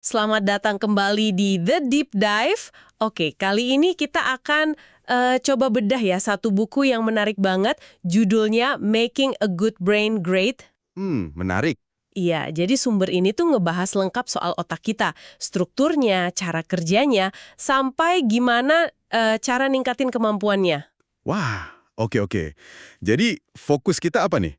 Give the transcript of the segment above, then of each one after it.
Selamat datang kembali di The Deep Dive. Oke, kali ini kita akan coba bedah ya satu buku yang menarik banget. Judulnya Making a Good Brain Great. Menarik. Iya, jadi sumber ini tuh ngebahas lengkap soal otak kita, strukturnya, cara kerjanya, sampai gimana cara ningkatin kemampuannya. Wah, oke. Jadi fokus kita apa nih?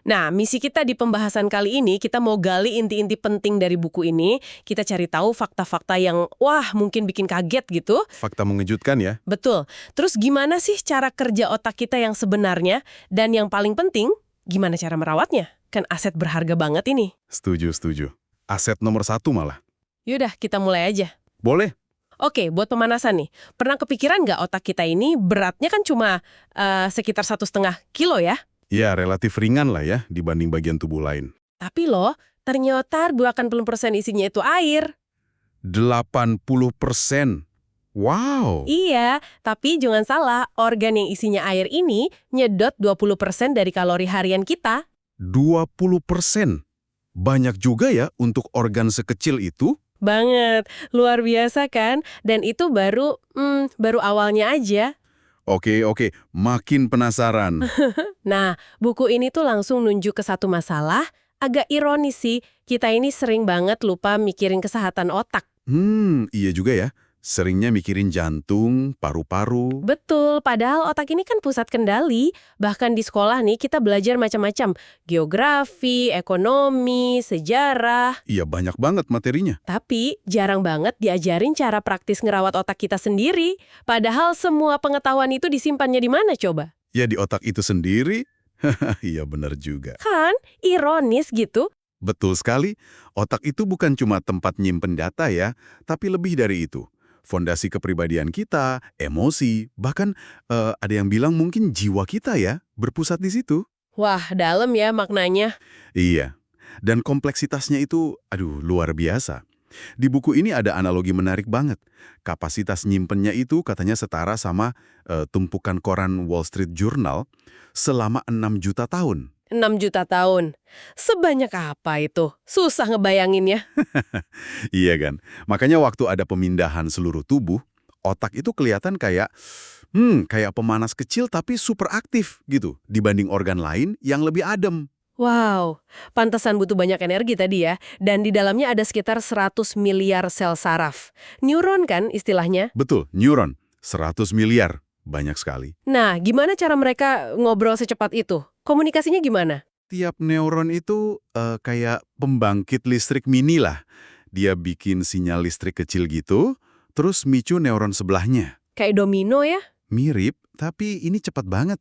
Nah, misi kita di pembahasan kali ini, kita mau gali inti-inti penting dari buku ini. Kita cari tahu fakta-fakta yang, wah, mungkin bikin kaget gitu. Fakta mengejutkan ya? Betul. Terus gimana sih cara kerja otak kita yang sebenarnya? Dan yang paling penting, gimana cara merawatnya? Kan aset berharga banget ini. Setuju. Aset nomor 1 malah. Yaudah, kita mulai aja. Boleh? Oke, buat pemanasan nih. Pernah kepikiran nggak otak kita ini beratnya kan cuma sekitar 1,5 kilo ya? Ya, relatif ringan lah ya dibanding bagian tubuh lain. Tapi loh, ternyata 20% isinya itu air. 80%. Wow, Iya, tapi jangan salah, organ yang isinya air ini nyedot 20% dari kalori harian kita. 20%. Banyak juga ya untuk organ sekecil itu? Banget, luar biasa kan? Dan itu baru awalnya aja. Oke, makin penasaran. Nah, buku ini tuh langsung nunjuk ke satu masalah, agak ironis sih, kita ini sering banget lupa mikirin kesehatan otak. Iya juga ya. Seringnya mikirin jantung, paru-paru. Betul, padahal otak ini kan pusat kendali. Bahkan di sekolah nih kita belajar macam-macam. Geografi, ekonomi, sejarah. Iya, banyak banget materinya. Tapi jarang banget diajarin cara praktis ngerawat otak kita sendiri. Padahal semua pengetahuan itu disimpannya di mana coba? Ya di otak itu sendiri. Iya benar juga. Kan? Ironis gitu. Betul sekali, otak itu bukan cuma tempat nyimpen data ya, tapi lebih dari itu. Fondasi kepribadian kita, emosi, bahkan ada yang bilang mungkin jiwa kita ya, berpusat di situ. Wah, dalam ya maknanya. Iya, dan kompleksitasnya itu, luar biasa. Di buku ini ada analogi menarik banget. Kapasitas nyimpennya itu katanya setara sama tumpukan koran Wall Street Journal selama 6 juta tahun. 6 juta tahun. Sebanyak apa itu? Susah ngebayanginnya. Iya kan? Makanya waktu ada pemindahan seluruh tubuh, otak itu kelihatan kayak pemanas kecil tapi super aktif gitu dibanding organ lain yang lebih adem. Wow, pantesan butuh banyak energi tadi ya. Dan di dalamnya ada sekitar 100 miliar sel saraf. Neuron kan istilahnya? Betul, neuron. 100 miliar. Banyak sekali. Nah, gimana cara mereka ngobrol secepat itu? Komunikasinya gimana? Tiap neuron itu kayak pembangkit listrik mini lah. Dia bikin sinyal listrik kecil gitu, terus micu neuron sebelahnya. Kayak domino ya? Mirip, tapi ini cepat banget.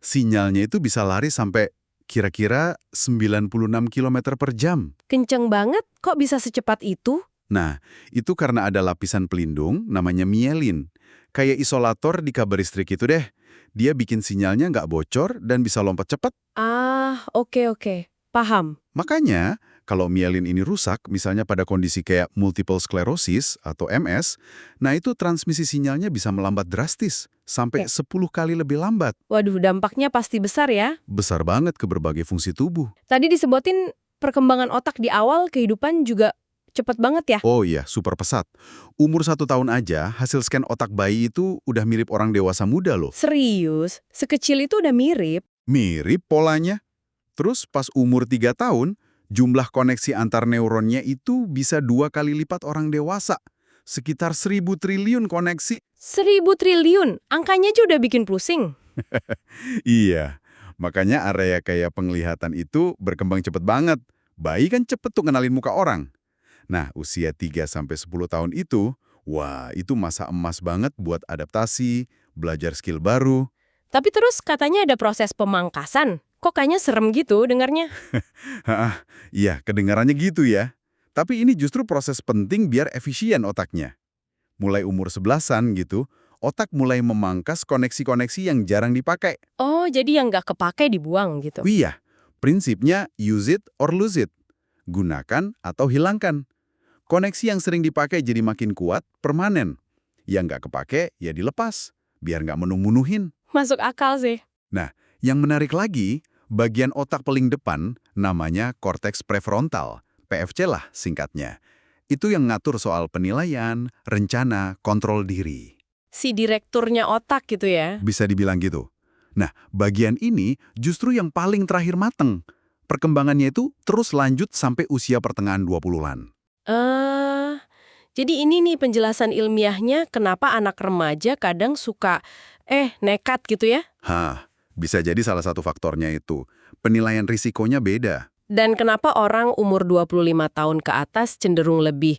Sinyalnya itu bisa lari sampai kira-kira 96 km per jam. Kenceng banget, kok bisa secepat itu? Nah, itu karena ada lapisan pelindung namanya mielin. Kayak isolator di kabel listrik itu deh. Dia bikin sinyalnya nggak bocor dan bisa lompat cepat. Ah, oke. Paham. Makanya, kalau mielin ini rusak, misalnya pada kondisi kayak multiple sclerosis atau MS, nah itu transmisi sinyalnya bisa melambat drastis, sampai Oke. 10 kali lebih lambat. Waduh, dampaknya pasti besar ya. Besar banget ke berbagai fungsi tubuh. Tadi disebutin perkembangan otak di awal kehidupan juga cepet banget ya. Oh iya, super pesat. Umur 1 tahun aja, hasil scan otak bayi itu udah mirip orang dewasa muda loh. Serius? Sekecil itu udah mirip? Mirip polanya. Terus pas umur 3 tahun, jumlah koneksi antar neuronnya itu bisa 2 kali lipat orang dewasa. Sekitar 1.000 triliun koneksi. 1.000 triliun? Angkanya aja udah bikin pusing. Iya, makanya area kayak penglihatan itu berkembang cepet banget. Bayi kan cepet tuh kenalin muka orang. Nah, usia 3-10 tahun itu, wah itu masa emas banget buat adaptasi, belajar skill baru. Tapi terus katanya ada proses pemangkasan. Kok kayaknya serem gitu dengarnya? Iya, kedengarannya gitu ya. Tapi ini justru proses penting biar efisien otaknya. Mulai umur 11-an gitu, otak mulai memangkas koneksi-koneksi yang jarang dipakai. Oh, jadi yang nggak kepake dibuang gitu. Iya, prinsipnya use it or lose it. Gunakan atau hilangkan. Koneksi yang sering dipakai jadi makin kuat, permanen. Yang nggak kepake, ya dilepas, biar nggak menuh-menuhin. Masuk akal sih. Nah, yang menarik lagi, bagian otak paling depan namanya korteks prefrontal, PFC lah singkatnya. Itu yang ngatur soal penilaian, rencana, kontrol diri. Si direkturnya otak gitu ya? Bisa dibilang gitu. Nah, bagian ini justru yang paling terakhir mateng. Perkembangannya itu terus lanjut sampai usia pertengahan 20-an. Eh, jadi ini nih penjelasan ilmiahnya kenapa anak remaja kadang suka, nekat gitu ya? Bisa jadi salah satu faktornya itu. Penilaian risikonya beda. Dan kenapa orang umur 25 tahun ke atas cenderung lebih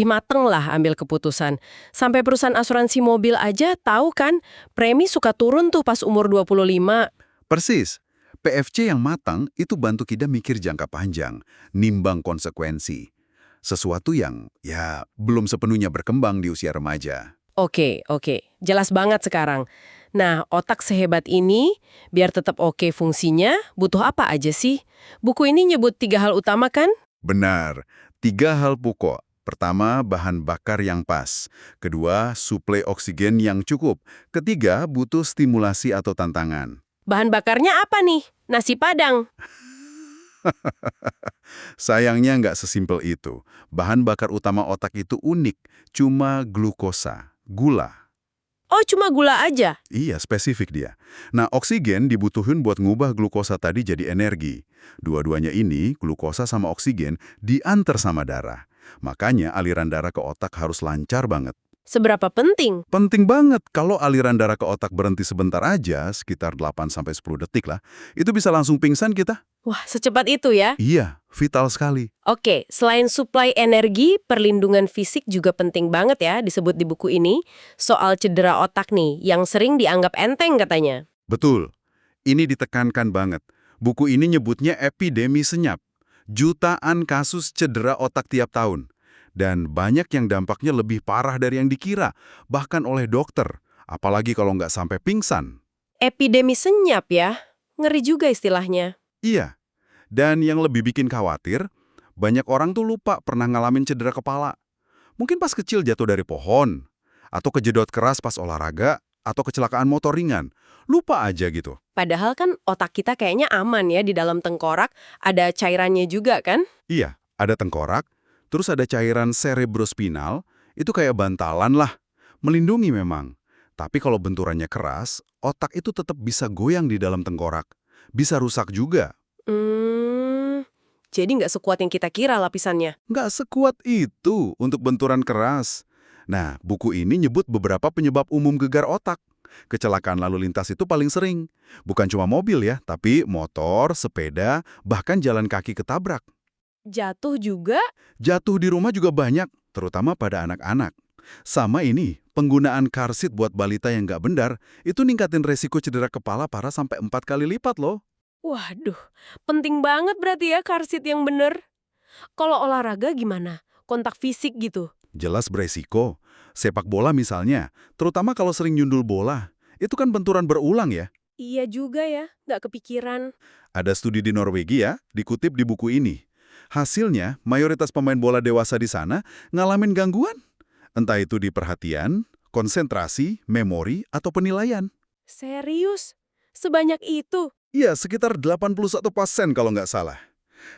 mateng lah ambil keputusan. Sampai perusahaan asuransi mobil aja tahu kan, premi suka turun tuh pas umur 25. Persis. PFC yang matang itu bantu kita mikir jangka panjang, nimbang konsekuensi. Sesuatu yang, belum sepenuhnya berkembang di usia remaja. Oke. Jelas banget sekarang. Nah, otak sehebat ini, biar tetap oke fungsinya, butuh apa aja sih? Buku ini nyebut 3 hal utama kan? Benar. 3 hal pokok. Pertama, bahan bakar yang pas. Kedua, suplai oksigen yang cukup. Ketiga, butuh stimulasi atau tantangan. Bahan bakarnya apa nih? Nasi Padang. Sayangnya nggak sesimpel itu. Bahan bakar utama otak itu unik, cuma glukosa, gula. Oh, cuma gula aja? Iya, spesifik dia. Nah, oksigen dibutuhin buat ngubah glukosa tadi jadi energi. Dua-duanya ini, glukosa sama oksigen, diantar sama darah. Makanya aliran darah ke otak harus lancar banget. Seberapa penting? Penting banget kalau aliran darah ke otak berhenti sebentar aja, sekitar 8-10 detik lah, itu bisa langsung pingsan kita. Wah, secepat itu ya? Iya, vital sekali. Oke, selain suplai energi, perlindungan fisik juga penting banget ya disebut di buku ini. Soal cedera otak nih, yang sering dianggap enteng katanya. Betul. Ini ditekankan banget. Buku ini nyebutnya epidemi senyap. Jutaan kasus cedera otak tiap tahun. Dan banyak yang dampaknya lebih parah dari yang dikira, bahkan oleh dokter. Apalagi kalau nggak sampai pingsan. Epidemi senyap ya? Ngeri juga istilahnya. Iya. Dan yang lebih bikin khawatir, banyak orang tuh lupa pernah ngalamin cedera kepala. Mungkin pas kecil jatuh dari pohon, atau kejedot keras pas olahraga, atau kecelakaan motor ringan. Lupa aja gitu. Padahal kan otak kita kayaknya aman ya di dalam tengkorak, ada cairannya juga kan? Iya, ada tengkorak, terus ada cairan cerebrospinal, itu kayak bantalan lah. Melindungi memang. Tapi kalau benturannya keras, otak itu tetap bisa goyang di dalam tengkorak. Bisa rusak juga. Jadi nggak sekuat yang kita kira lapisannya. Nggak sekuat itu untuk benturan keras. Nah, buku ini nyebut beberapa penyebab umum gegar otak. Kecelakaan lalu lintas itu paling sering. Bukan cuma mobil ya, tapi motor, sepeda, bahkan jalan kaki ketabrak. Jatuh juga? Jatuh di rumah juga banyak, terutama pada anak-anak. Sama ini, penggunaan car seat buat balita yang nggak benar, itu ningkatin resiko cedera kepala parah sampai 4 kali lipat loh. Waduh, penting banget berarti ya car seat yang bener. Kalau olahraga gimana? Kontak fisik gitu? Jelas beresiko. Sepak bola misalnya, terutama kalau sering nyundul bola, itu kan benturan berulang ya. Iya juga ya, nggak kepikiran. Ada studi di Norwegia, dikutip di buku ini. Hasilnya, mayoritas pemain bola dewasa di sana ngalamin gangguan. Entah itu di perhatian, konsentrasi, memori, atau penilaian. Serius? Sebanyak itu? Iya, sekitar 81% kalau nggak salah.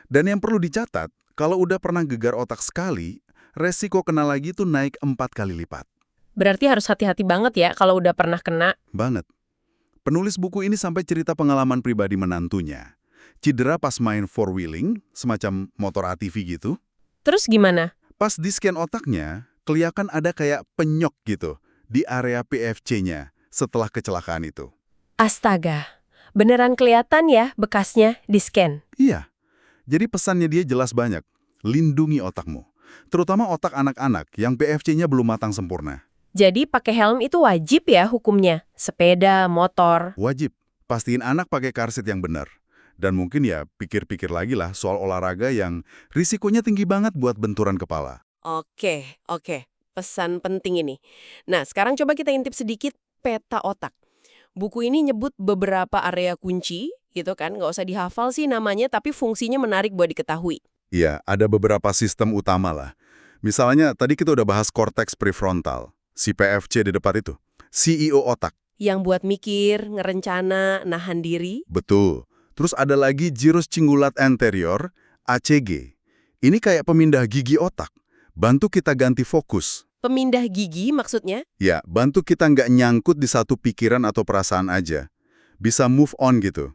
Dan yang perlu dicatat, kalau udah pernah gegar otak sekali, resiko kena lagi tuh naik 4 kali lipat. Berarti harus hati-hati banget ya kalau udah pernah kena. Banget. Penulis buku ini sampai cerita pengalaman pribadi menantunya. Cedera pas main four-wheeling, semacam motor ATV gitu. Terus gimana? Pas di-scan otaknya, kelihatan ada kayak penyok gitu di area PFC-nya setelah kecelakaan itu. Astaga, beneran kelihatan ya bekasnya di scan? Iya, jadi pesannya dia jelas banyak. Lindungi otakmu. Terutama otak anak-anak yang PFC-nya belum matang sempurna. Jadi pakai helm itu wajib ya hukumnya? Sepeda, motor. Wajib. Pastiin anak pakai car seat yang benar. Dan mungkin ya pikir-pikir lagi lah soal olahraga yang risikonya tinggi banget buat benturan kepala. Oke. Pesan penting ini. Nah, sekarang coba kita intip sedikit peta otak. Buku ini nyebut beberapa area kunci, gitu kan. Nggak usah dihafal sih namanya, tapi fungsinya menarik buat diketahui. Iya, ada beberapa sistem utama lah. Misalnya, tadi kita udah bahas korteks prefrontal, si PFC di depan itu. CEO otak. Yang buat mikir, ngerencana, nahan diri. Betul. Terus ada lagi gyrus cingulate anterior, ACG. Ini kayak pemindah gigi otak. Bantu kita ganti fokus. Pemindah gigi maksudnya? Ya, bantu kita nggak nyangkut di satu pikiran atau perasaan aja. Bisa move on gitu.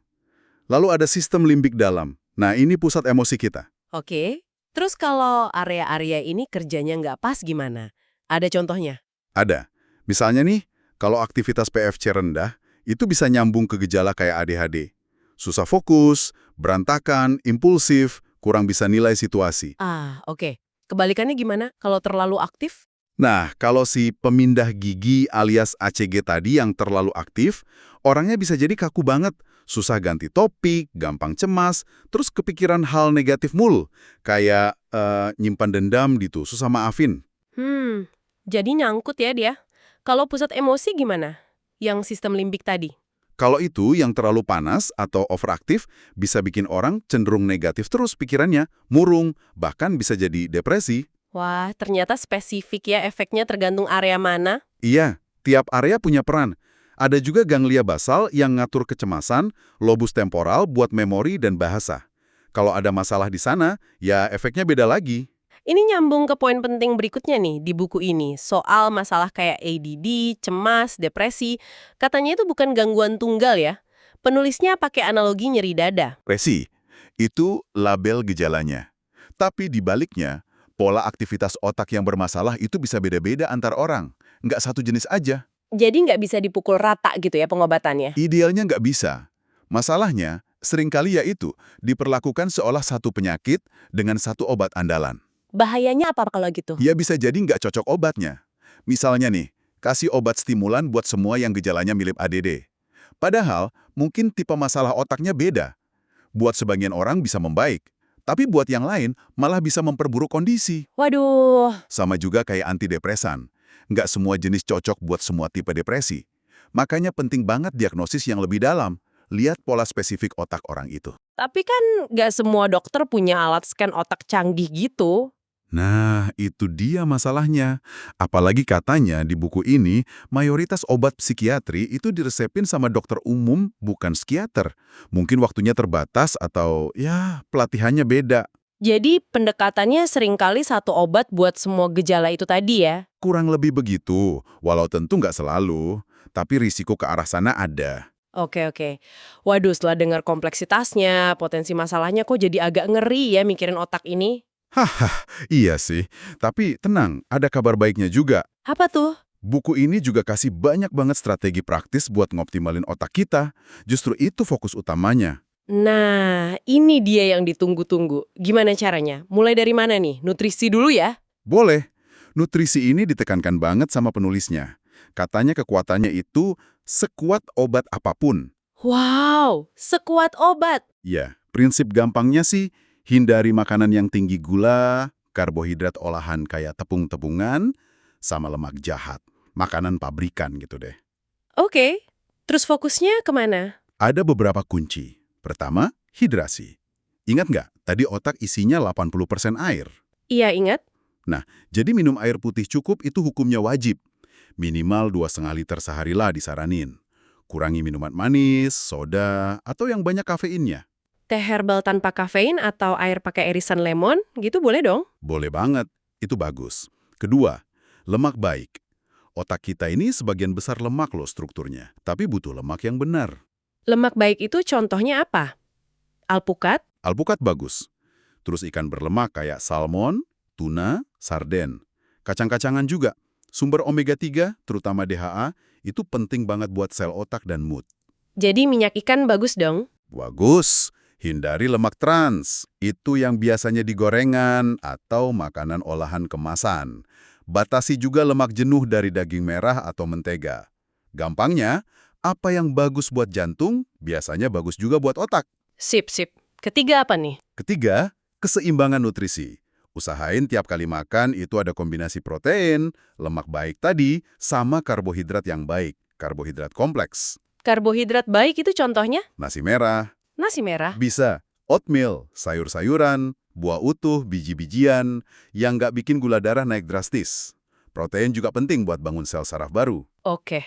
Lalu ada sistem limbik dalam. Nah, ini pusat emosi kita. Oke. Terus kalau area-area ini kerjanya nggak pas gimana? Ada contohnya? Ada. Misalnya nih, kalau aktivitas PFC rendah, itu bisa nyambung ke gejala kayak ADHD. Susah fokus, berantakan, impulsif, kurang bisa nilai situasi. Ah, oke. Kebalikannya gimana kalau terlalu aktif? Nah, kalau si pemindah gigi alias ACG tadi yang terlalu aktif, orangnya bisa jadi kaku banget, susah ganti topik, gampang cemas, terus kepikiran hal negatif mulu, kayak nyimpan dendam gitu, susah maafin. Jadi nyangkut ya dia. Kalau pusat emosi gimana? Yang sistem limbik tadi? Kalau itu yang terlalu panas atau overaktif, bisa bikin orang cenderung negatif terus pikirannya, murung, bahkan bisa jadi depresi. Wah, ternyata spesifik ya efeknya tergantung area mana. Iya, tiap area punya peran. Ada juga ganglia basal yang ngatur kecemasan, lobus temporal buat memori dan bahasa. Kalau ada masalah di sana, ya efeknya beda lagi. Ini nyambung ke poin penting berikutnya nih di buku ini, soal masalah kayak ADD, cemas, depresi. Katanya itu bukan gangguan tunggal ya. Penulisnya pakai analogi nyeri dada. Depresi, itu label gejalanya. Tapi di baliknya, pola aktivitas otak yang bermasalah itu bisa beda-beda antar orang. Nggak satu jenis aja. Jadi nggak bisa dipukul rata gitu ya pengobatannya? Idealnya nggak bisa. Masalahnya, seringkali yaitu diperlakukan seolah satu penyakit dengan satu obat andalan. Bahayanya apa kalau gitu? Ya bisa jadi nggak cocok obatnya. Misalnya nih, kasih obat stimulan buat semua yang gejalanya mirip ADD. Padahal, mungkin tipe masalah otaknya beda. Buat sebagian orang bisa membaik, tapi buat yang lain malah bisa memperburuk kondisi. Waduh, Sama juga kayak antidepresan. Nggak semua jenis cocok buat semua tipe depresi. Makanya penting banget diagnosis yang lebih dalam. Lihat pola spesifik otak orang itu. tapi kan nggak semua dokter punya alat scan otak canggih gitu. Nah, itu dia masalahnya. Apalagi katanya di buku ini, mayoritas obat psikiatri itu diresepin sama dokter umum, bukan psikiater. Mungkin waktunya terbatas atau ya pelatihannya beda. Jadi pendekatannya seringkali satu obat buat semua gejala itu tadi ya? Kurang lebih begitu, walau tentu nggak selalu. Tapi risiko ke arah sana ada. Oke, oke. Waduh, setelah dengar kompleksitasnya, potensi masalahnya kok jadi agak ngeri ya mikirin otak ini. Haha, iya sih. Tapi tenang, ada kabar baiknya juga. Apa tuh? Buku ini juga kasih banyak banget strategi praktis buat ngoptimalin otak kita. Justru itu fokus utamanya. Nah, ini dia yang ditunggu-tunggu. Gimana caranya? Mulai dari mana nih? Nutrisi dulu ya? Boleh. Nutrisi ini ditekankan banget sama penulisnya. Katanya kekuatannya itu sekuat obat apapun. Wow, sekuat obat. Ya, prinsip gampangnya sih, hindari makanan yang tinggi gula, karbohidrat olahan kayak tepung-tepungan, sama lemak jahat. Makanan pabrikan gitu deh. Oke, terus fokusnya kemana? Ada beberapa kunci. Pertama, hidrasi. Ingat nggak, tadi otak isinya 80% air. Iya, ingat? Nah, jadi minum air putih cukup itu hukumnya wajib. Minimal 2,5 liter sehari lah disaranin. Kurangi minuman manis, soda, atau yang banyak kafeinnya. Teh herbal tanpa kafein atau air pakai irisan lemon, gitu boleh dong? Boleh banget, itu bagus. Kedua, lemak baik. Otak kita ini sebagian besar lemak loh strukturnya, tapi butuh lemak yang benar. Lemak baik itu contohnya apa? Alpukat? Alpukat bagus. Terus ikan berlemak kayak salmon, tuna, sarden. Kacang-kacangan juga. Sumber omega-3, terutama DHA, itu penting banget buat sel otak dan mood. Jadi minyak ikan bagus dong? Bagus. Hindari lemak trans. Itu yang biasanya di gorengan atau makanan olahan kemasan. Batasi juga lemak jenuh dari daging merah atau mentega. Gampangnya, apa yang bagus buat jantung, biasanya bagus juga buat otak. Sip, sip. Ketiga apa nih? Ketiga, keseimbangan nutrisi. Usahain tiap kali makan itu ada kombinasi protein, lemak baik tadi, sama karbohidrat yang baik, karbohidrat kompleks. Karbohidrat baik itu contohnya? Nasi merah, Nasi merah. bisa oatmeal, sayur-sayuran, buah utuh, biji-bijian, yang nggak bikin gula darah naik drastis. Protein juga penting buat bangun sel saraf baru. Oke.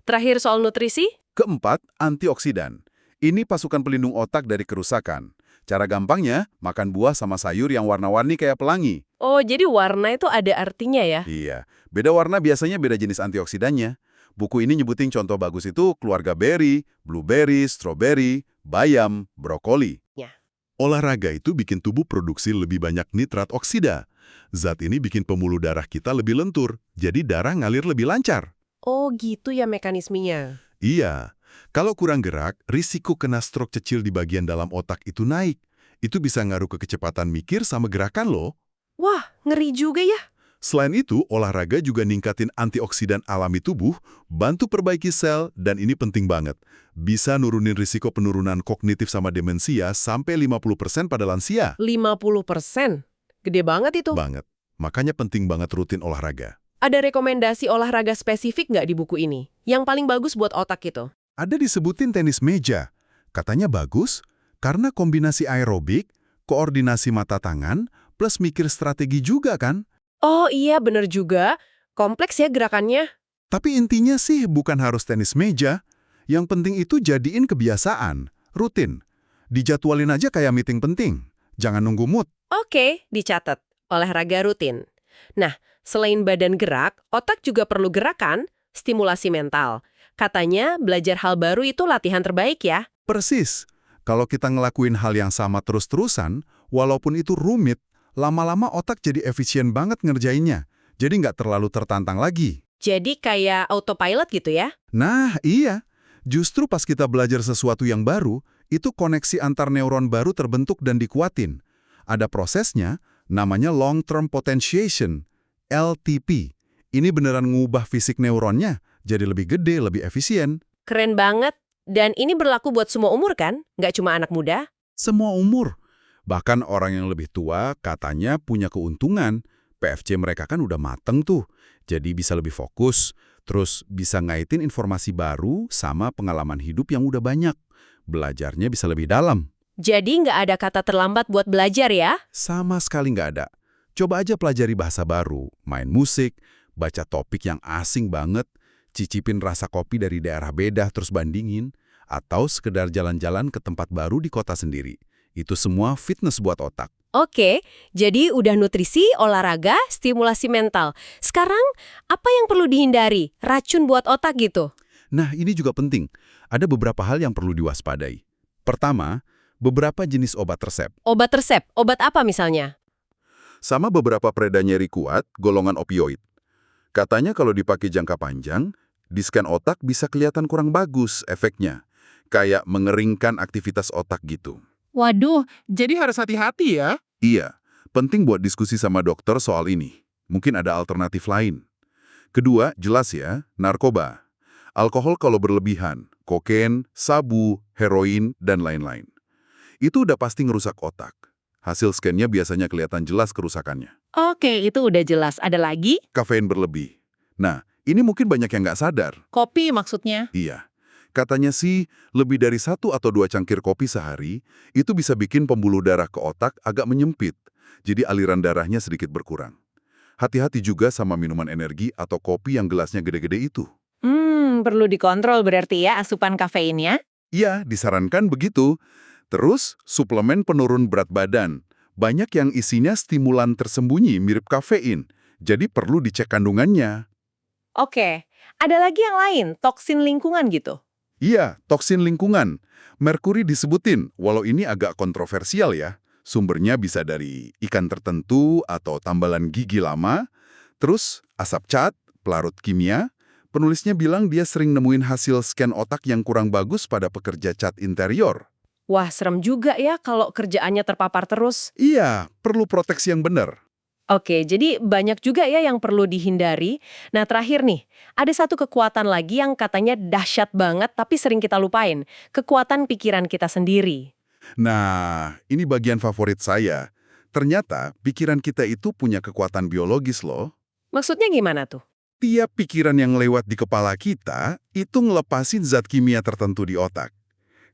Terakhir soal nutrisi? Keempat, antioksidan. Ini pasukan pelindung otak dari kerusakan. Cara gampangnya, makan buah sama sayur yang warna-warni kayak pelangi. Oh, jadi warna itu ada artinya ya? Iya, beda warna biasanya beda jenis antioksidannya. Buku ini nyebutin contoh bagus itu keluarga berry, blueberry, strawberry, bayam, brokoli. Ya. Olahraga itu bikin tubuh produksi lebih banyak nitrat oksida. Zat ini bikin pembuluh darah kita lebih lentur, jadi darah ngalir lebih lancar. Oh, gitu ya mekanismenya. Iya, kalau kurang gerak, risiko kena stroke kecil di bagian dalam otak itu naik. Itu bisa ngaruh ke kecepatan mikir sama gerakan loh. Wah, ngeri juga ya. Selain itu, olahraga juga ningkatin antioksidan alami tubuh, bantu perbaiki sel, dan ini penting banget. Bisa nurunin risiko penurunan kognitif sama demensia sampai 50% pada lansia. 50%. Gede banget itu. Banget. Makanya penting banget rutin olahraga. Ada rekomendasi olahraga spesifik nggak di buku ini? Yang paling bagus buat otak itu? Ada disebutin tenis meja. Katanya bagus karena kombinasi aerobik, koordinasi mata tangan, plus mikir strategi juga kan? Oh iya, bener juga. Kompleks ya gerakannya. Tapi intinya sih bukan harus tenis meja. Yang penting itu jadiin kebiasaan, rutin. Dijadwalin aja kayak meeting penting. Jangan nunggu mood. Oke, dicatat. Olahraga rutin. Nah, selain badan gerak, otak juga perlu gerakan, stimulasi mental. Katanya belajar hal baru itu latihan terbaik ya. Persis. Kalau kita ngelakuin hal yang sama terus-terusan, walaupun itu rumit, lama-lama otak jadi efisien banget ngerjainnya. Jadi nggak terlalu tertantang lagi. Jadi kayak autopilot gitu ya? Nah, iya. Justru pas kita belajar sesuatu yang baru, itu koneksi antar neuron baru terbentuk dan dikuatin. Ada prosesnya, namanya long-term potentiation, LTP. Ini beneran ngubah fisik neuronnya, jadi lebih gede, lebih efisien. Keren banget. Dan ini berlaku buat semua umur kan? Nggak cuma anak muda? Semua umur. Bahkan orang yang lebih tua katanya punya keuntungan. PFC mereka kan udah mateng tuh, jadi bisa lebih fokus, terus bisa ngaitin informasi baru sama pengalaman hidup yang udah banyak. Belajarnya bisa lebih dalam. Jadi nggak ada kata terlambat buat belajar ya? Sama sekali nggak ada. Coba aja pelajari bahasa baru, main musik, baca topik yang asing banget, cicipin rasa kopi dari daerah beda terus bandingin, atau sekedar jalan-jalan ke tempat baru di kota sendiri. Itu semua fitness buat otak. Oke, jadi udah nutrisi, olahraga, stimulasi mental. Sekarang, apa yang perlu dihindari? Racun buat otak gitu? Nah, ini juga penting. Ada beberapa hal yang perlu diwaspadai. Pertama, beberapa jenis obat resep. Obat resep? Obat apa misalnya? Sama beberapa pereda nyeri kuat, golongan opioid. Katanya kalau dipakai jangka panjang, di scan otak bisa kelihatan kurang bagus efeknya. Kayak mengeringkan aktivitas otak gitu. Waduh, jadi harus hati-hati ya. Iya, penting buat diskusi sama dokter soal ini. Mungkin ada alternatif lain. Kedua, jelas ya, narkoba. Alkohol kalau berlebihan, kokain, sabu, heroin, dan lain-lain. Itu udah pasti ngerusak otak. Hasil scan-nya biasanya kelihatan jelas kerusakannya. Oke, itu udah jelas. Ada lagi? Kafein berlebih. Nah, ini mungkin banyak yang nggak sadar. Kopi maksudnya? Iya. Katanya sih, lebih dari 1 atau 2 cangkir kopi sehari, itu bisa bikin pembuluh darah ke otak agak menyempit. Jadi aliran darahnya sedikit berkurang. Hati-hati juga sama minuman energi atau kopi yang gelasnya gede-gede itu. Perlu dikontrol berarti ya asupan kafeinnya? Iya, disarankan begitu. Terus, suplemen penurun berat badan. Banyak yang isinya stimulan tersembunyi mirip kafein. Jadi perlu dicek kandungannya. Oke, ada lagi yang lain, toksin lingkungan gitu. Iya, toksin lingkungan. Merkuri disebutin, walau ini agak kontroversial ya. Sumbernya bisa dari ikan tertentu atau tambalan gigi lama. Terus, asap cat, pelarut kimia. Penulisnya bilang dia sering nemuin hasil scan otak yang kurang bagus pada pekerja cat interior. Wah, serem juga ya kalau kerjaannya terpapar terus. Iya, perlu proteksi yang benar. Oke, jadi banyak juga ya yang perlu dihindari. Nah, terakhir nih, ada satu kekuatan lagi yang katanya dahsyat banget tapi sering kita lupain. Kekuatan pikiran kita sendiri. Nah, ini bagian favorit saya. Ternyata pikiran kita itu punya kekuatan biologis loh. Maksudnya gimana tuh? Tiap pikiran yang lewat di kepala kita itu ngelepasin zat kimia tertentu di otak.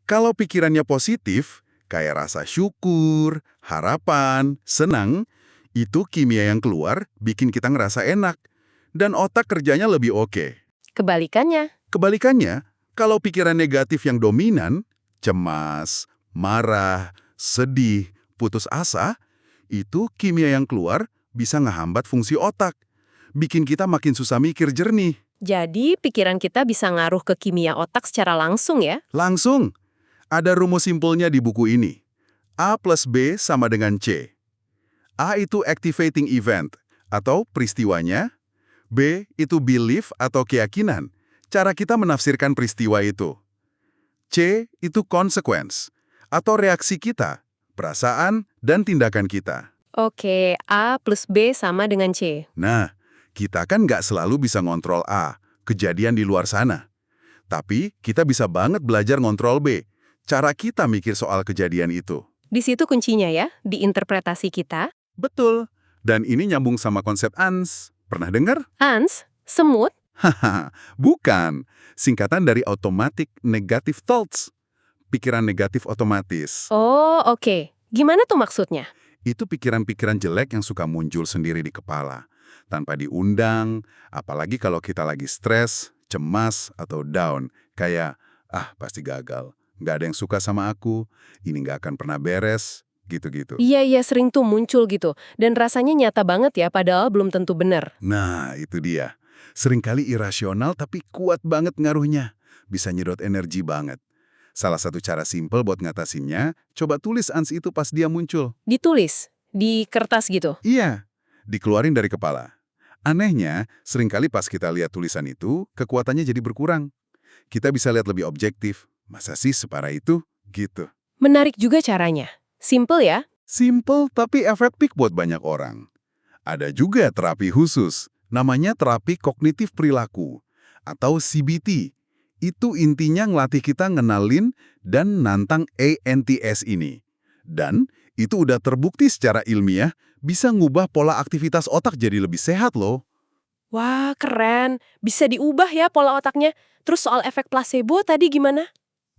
Kalau pikirannya positif, kayak rasa syukur, harapan, senang, itu kimia yang keluar bikin kita ngerasa enak. Dan otak kerjanya lebih oke. Kebalikannya. Kebalikannya, kalau pikiran negatif yang dominan, cemas, marah, sedih, putus asa, itu kimia yang keluar bisa ngehambat fungsi otak. Bikin kita makin susah mikir jernih. Jadi, pikiran kita bisa ngaruh ke kimia otak secara langsung ya? Langsung. Ada rumus simpelnya di buku ini. A plus B sama dengan C. A itu activating event, atau peristiwanya. B itu belief atau keyakinan, cara kita menafsirkan peristiwa itu. C itu consequence, atau reaksi kita, perasaan, dan tindakan kita. Oke, A plus B sama dengan C. Nah, kita kan nggak selalu bisa ngontrol A, kejadian di luar sana. Tapi kita bisa banget belajar ngontrol B, cara kita mikir soal kejadian itu. Di situ kuncinya ya, di interpretasi kita. Betul. Dan ini nyambung sama konsep ANS. Pernah dengar? ANS, semut, Haha, bukan. Singkatan dari Automatic Negative Thoughts. Pikiran negatif otomatis. oh oke. Gimana tuh maksudnya? Itu pikiran-pikiran jelek yang suka muncul sendiri di kepala. Tanpa diundang, apalagi kalau kita lagi stres, cemas, atau down. Kayak, pasti gagal. Nggak ada yang suka sama aku, ini nggak akan pernah beres, gitu-gitu. Iya, sering tuh muncul gitu. Dan rasanya nyata banget ya, padahal belum tentu benar. Nah, itu dia. Seringkali irasional tapi kuat banget ngaruhnya. Bisa nyedot energi banget. Salah satu cara simpel buat ngatasinnya, coba tulis ANS itu pas dia muncul. Ditulis, di kertas gitu. Iya, dikeluarin dari kepala. Anehnya, seringkali pas kita lihat tulisan itu, kekuatannya jadi berkurang. Kita bisa lihat lebih objektif. Masa sih separah itu? Gitu. Menarik juga caranya. Simple ya? Simple tapi efektif buat banyak orang. Ada juga terapi khusus, namanya terapi kognitif perilaku, atau CBT. Itu intinya ngelatih kita ngenalin dan nantang ANTS ini. Dan itu udah terbukti secara ilmiah bisa ngubah pola aktivitas otak jadi lebih sehat loh. Wah, keren. Bisa diubah ya pola otaknya. Terus soal efek placebo tadi gimana?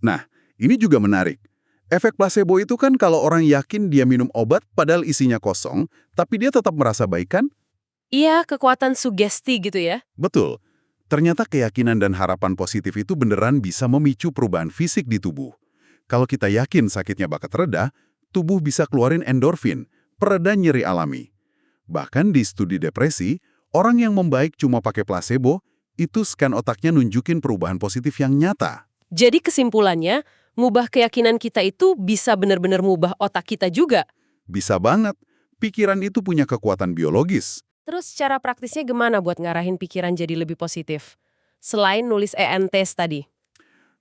Nah, ini juga menarik. Efek placebo itu kan kalau orang yakin dia minum obat padahal isinya kosong, tapi dia tetap merasa baik kan? Iya, kekuatan sugesti gitu ya. Betul. Ternyata keyakinan dan harapan positif itu beneran bisa memicu perubahan fisik di tubuh. Kalau kita yakin sakitnya bakal reda, tubuh bisa keluarin endorfin, pereda nyeri alami. Bahkan di studi depresi, orang yang membaik cuma pakai placebo, itu scan otaknya nunjukin perubahan positif yang nyata. Jadi kesimpulannya, ngubah keyakinan kita itu bisa benar-benar ngubah otak kita juga. Bisa banget. Pikiran itu punya kekuatan biologis. Terus cara praktisnya gimana buat ngarahin pikiran jadi lebih positif? Selain nulis ENTs tadi.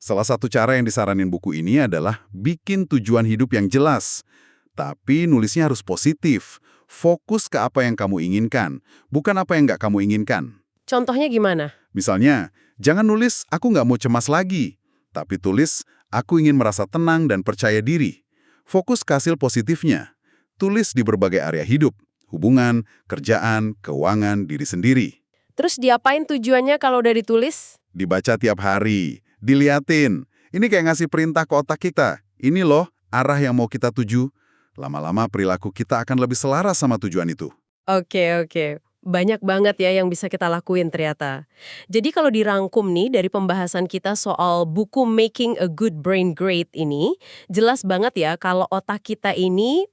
Salah satu cara yang disaranin buku ini adalah bikin tujuan hidup yang jelas. Tapi nulisnya harus positif. Fokus ke apa yang kamu inginkan, bukan apa yang nggak kamu inginkan. Contohnya gimana? Misalnya, jangan nulis, aku nggak mau cemas lagi. Tapi tulis, aku ingin merasa tenang dan percaya diri. Fokus ke hasil positifnya. Tulis di berbagai area hidup. Hubungan, kerjaan, keuangan, diri sendiri. Terus diapain tujuannya kalau udah ditulis? Dibaca tiap hari, diliatin. Ini kayak ngasih perintah ke otak kita. Ini loh, arah yang mau kita tuju. Lama-lama perilaku kita akan lebih selaras sama tujuan itu. Oke. Banyak banget ya yang bisa kita lakuin ternyata. Jadi kalau dirangkum nih dari pembahasan kita soal buku Making a Good Brain Great ini, jelas banget ya kalau otak kita ini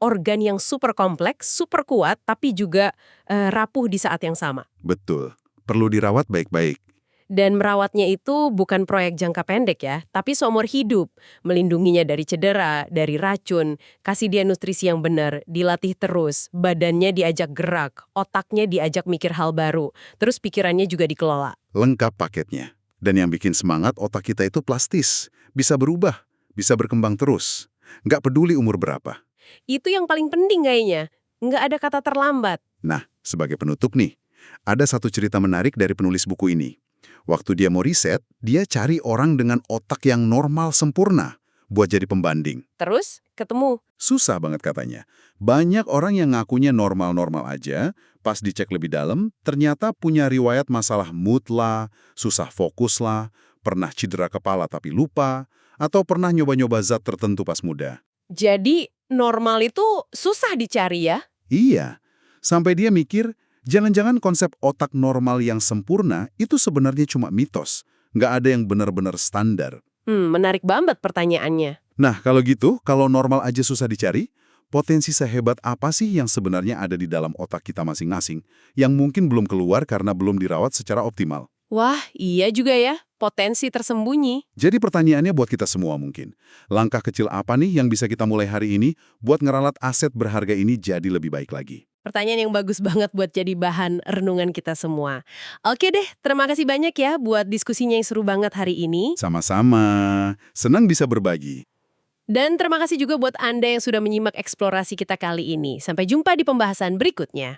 organ yang super kompleks, super kuat, tapi juga rapuh di saat yang sama. Betul. Perlu dirawat baik-baik. Dan merawatnya itu bukan proyek jangka pendek ya, tapi seumur hidup. Melindunginya dari cedera, dari racun, kasih dia nutrisi yang benar, dilatih terus, badannya diajak gerak, otaknya diajak mikir hal baru, terus pikirannya juga dikelola. Lengkap paketnya. Dan yang bikin semangat otak kita itu plastis. Bisa berubah, bisa berkembang terus. Nggak peduli umur berapa. Itu yang paling penting kayaknya. Nggak ada kata terlambat. Nah, sebagai penutup nih, ada satu cerita menarik dari penulis buku ini. Waktu dia mau riset, dia cari orang dengan otak yang normal sempurna buat jadi pembanding. Terus ketemu. Susah banget katanya. Banyak orang yang ngakunya normal-normal aja, pas dicek lebih dalam, ternyata punya riwayat masalah mood lah, susah fokus lah, pernah cedera kepala tapi lupa, atau pernah nyoba-nyoba zat tertentu pas muda. Jadi normal itu susah dicari ya? Iya, sampai dia mikir, jangan-jangan konsep otak normal yang sempurna itu sebenarnya cuma mitos. Nggak ada yang benar-benar standar. Menarik banget pertanyaannya. Nah, kalau gitu, kalau normal aja susah dicari, potensi sehebat apa sih yang sebenarnya ada di dalam otak kita masing-masing yang mungkin belum keluar karena belum dirawat secara optimal? Wah, iya juga ya, potensi tersembunyi. Jadi pertanyaannya buat kita semua mungkin. Langkah kecil apa nih yang bisa kita mulai hari ini buat ngeralat aset berharga ini jadi lebih baik lagi? Pertanyaan yang bagus banget buat jadi bahan renungan kita semua. Oke deh, terima kasih banyak ya buat diskusinya yang seru banget hari ini. Sama-sama. Senang bisa berbagi. Dan terima kasih juga buat Anda yang sudah menyimak eksplorasi kita kali ini. Sampai jumpa di pembahasan berikutnya.